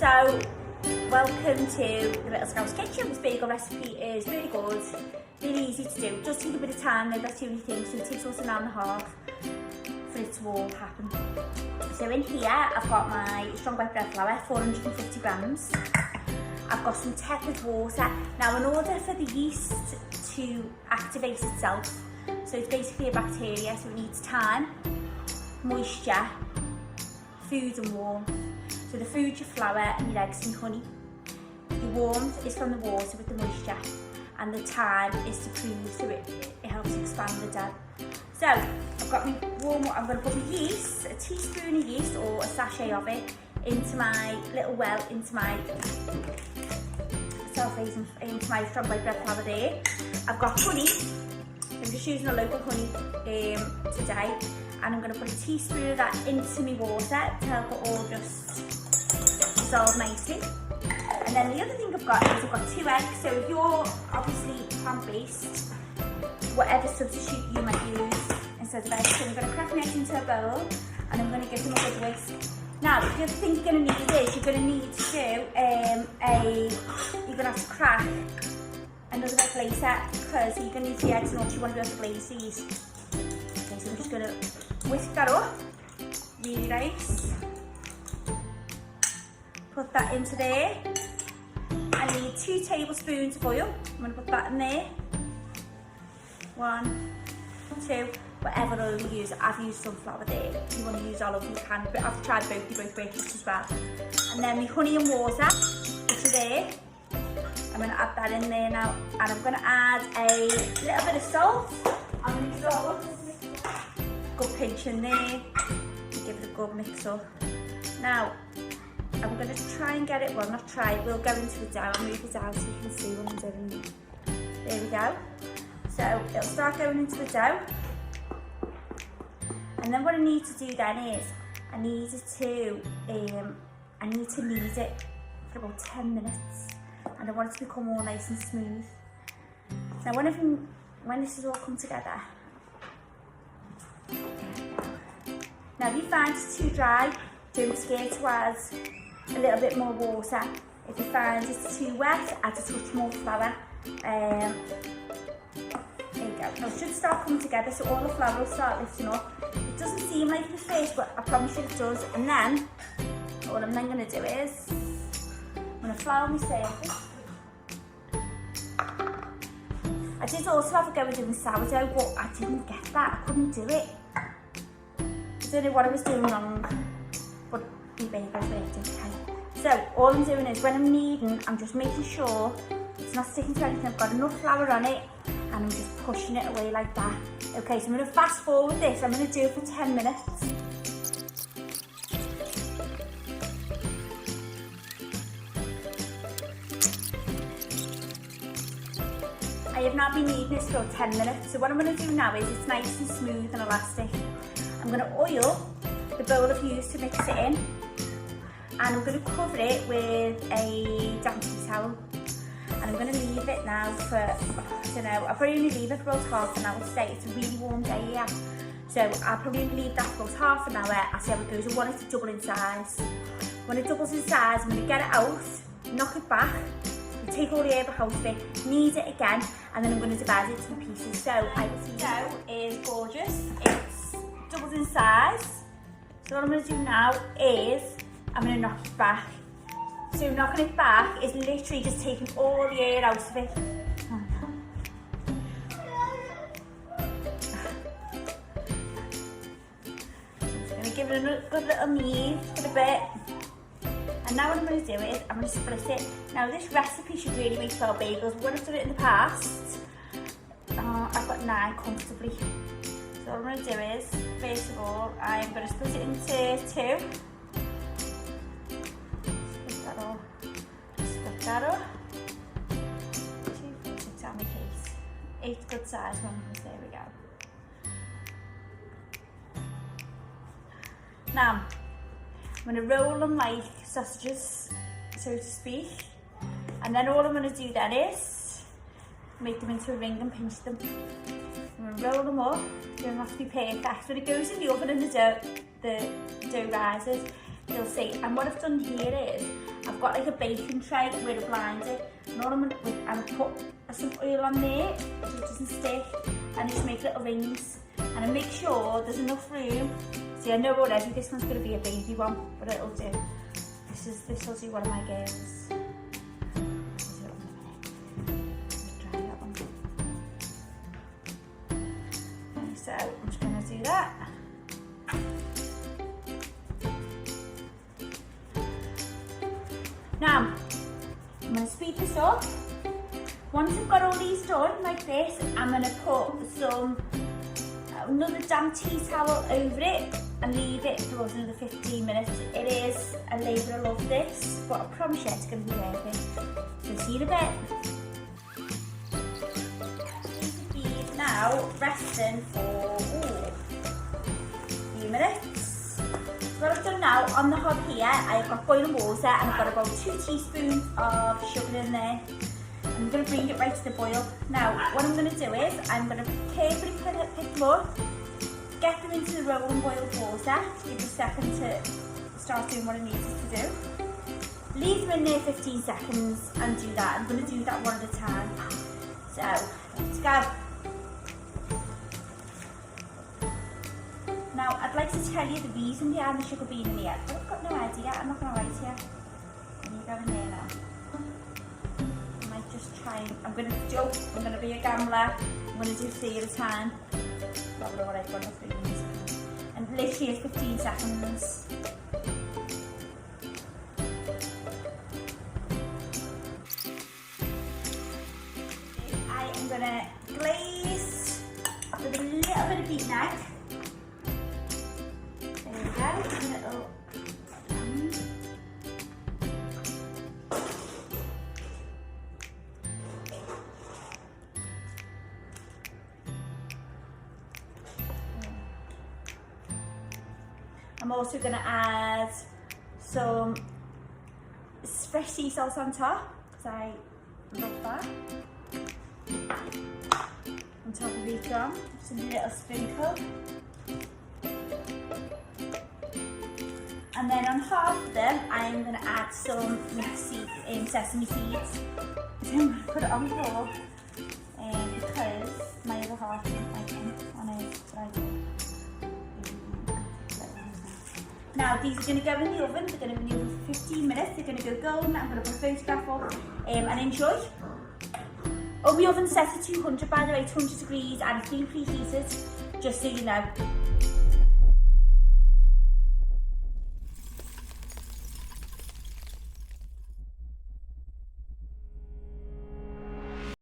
So, welcome to the Little Scout's Kitchen. This bagel recipe is really good, really easy to do. It does take a bit of time, though, that's the only thing, so it takes us an hour and a half for it to all happen. So in here, I've got my strong white bread flour, 450 grams. I've got some tepid water. Now, in order for the yeast to activate itself, so it's basically a bacteria, so it needs time, moisture, food and warmth. So the food, your flour and your eggs and honey. The warmth is from the water with the moisture, and the time is to prove, so it helps expand the dough. So I've got my warm water. I'm going to put my yeast, a teaspoon of yeast or a sachet of it, into my little well, into my into my strong white bread flour there. I've got honey. I'm just using a local honey today, and I'm going to put a teaspoon of that into my water to help it all just dissolve nicely. And then the other thing I've got is I've got 2 eggs. So if you're obviously plant-based, whatever substitute you might use instead of eggs, so I'm going to crack my eggs into a bowl, and I'm going to give them a good whisk. Now, the other thing you're going to need is you're going to need to do you're going to have to crack another egg later, because you're going to need the eggs in order you want to be able to glaze these. Okay, so I'm just going to whisk that up, really nice. Put that into there. I need 2 tablespoons of oil. I'm going to put that in there. 1, 2, whatever oil you use. I've used sunflower there. If you want to use olive, you can, but I've tried both, they both work just as well. And then my honey and water, which are there. I'm going to add that in there now, and I'm going to add a little bit of salt. I'm going to mix it all up. Good pinch in there. Give it a good mix up. Now, I'm going to try and get it, well not try, we'll go into the dough. I'll move it out so you can see what I'm doing. There we go. So it'll start going into the dough. And then what I need to do then is, I need to knead it for about 10 minutes. And I want it to become all nice and smooth. Now when this has all come together, now if you find it's too dry, don't scare to add a little bit more water. If you find it's too wet, add a touch more flour. There you go. Now it should start coming together, so all the flour will start lifting up. It doesn't seem like it at first, but I promise you it does. And then, what I'm then going to do is, I'm going to flour my surface. I did also have a go at doing sourdough, but I didn't get that. I couldn't do it. I don't know what I was doing wrong, but the bagels worked okay. So all I'm doing is, when I'm kneading, I'm just making sure it's not sticking to anything. I've got enough flour on it, and I'm just pushing it away like that. Okay, so I'm going to fast forward this. I'm going to do it for 10 minutes. I have not been kneading this for 10 minutes. So what I'm going to do now is, it's nice and smooth and elastic. I'm going to oil the bowl I've used to mix it in, and I'm going to cover it with a damp tea towel. And I'm going to leave it now for, I don't know, I'll probably only leave it for about half an hour today. It's a really warm day here. So I'll probably leave that for about half an hour. I'll see how it goes. I want it to double in size. When it doubles in size, I'm going to get it out, knock it back, take all the air out of it, knead it again, and then I'm going to divide it into pieces. So the dough is gorgeous. It's doubled in size. So what I'm going to do now is, I'm going to knock it back. So knocking it back is literally just taking all the air out of it. Just going to give it a good little knead for a bit. And now what I'm going to do is, I'm going to split it. Now this recipe should really make 12 bagels. When I've done it in the past, I've got 9 comfortably. So what I'm going to do is, first of all, I'm going to split it into 2. That up. 2, 4, 6 on my case. 8 good size ones, there we go. Now, I'm going to roll them like sausages, so to speak. And then all I'm going to do then is make them into a ring and pinch them. I'm going to roll them up. They don't have to be perfect. When it goes in the oven and the dough rises, you'll see. And what I've done here is, I've got like a baking tray where to blind it, and all I'm going to put some oil on there so it doesn't stick, and just make little rings, and I make sure there's enough room. See, I know already this one's going to be a baby one, but it'll do. This will do one of my girls. So I'm just going to do that. Now, I'm going to speed this up. Once I've got all these done like this, I'm going to put another damp tea towel over it and leave it for another 15 minutes. It is a labour of love this, but I promise you it's going to be worth it. So see you in a bit. Now resting for a few minutes. So what I've done now, on the hob here, I've got boiling water and I've got about 2 teaspoons of sugar in there. I'm going to bring it right to the boil. Now what I'm going to do is, I'm going to carefully pick them up, get them into the rolling boiled water, give it a second to start doing what it needs it to do. Leave them in there 15 seconds and do that. I'm going to do that one at a time. So, let's go. Now, I'd like to tell you the reason behind the sugar being in here. I've got no idea, I'm not going to write here. And you go in there now. I might just try and, I'm going to joke, I'm going to be a gambler. I'm going to do 3 at a time. Not know what I've got enough things. And literally it's 15 seconds. I am going to glaze with a little bit of beaten egg. I'm also going to add some fresh sea salt on top, because I love that. On top of each one, just a little sprinkle. And then on half of them, I'm going to add some sesame seeds. So I'm going to put it on raw because my other half didn't like it on it. Now these are going to go in the oven. They're going to be in the oven for 15 minutes. They're going to go golden. I'm going to put a photograph up and enjoy. Oh, my oven's set to 200 by the way, 200 degrees, and it's been preheated, just so you know.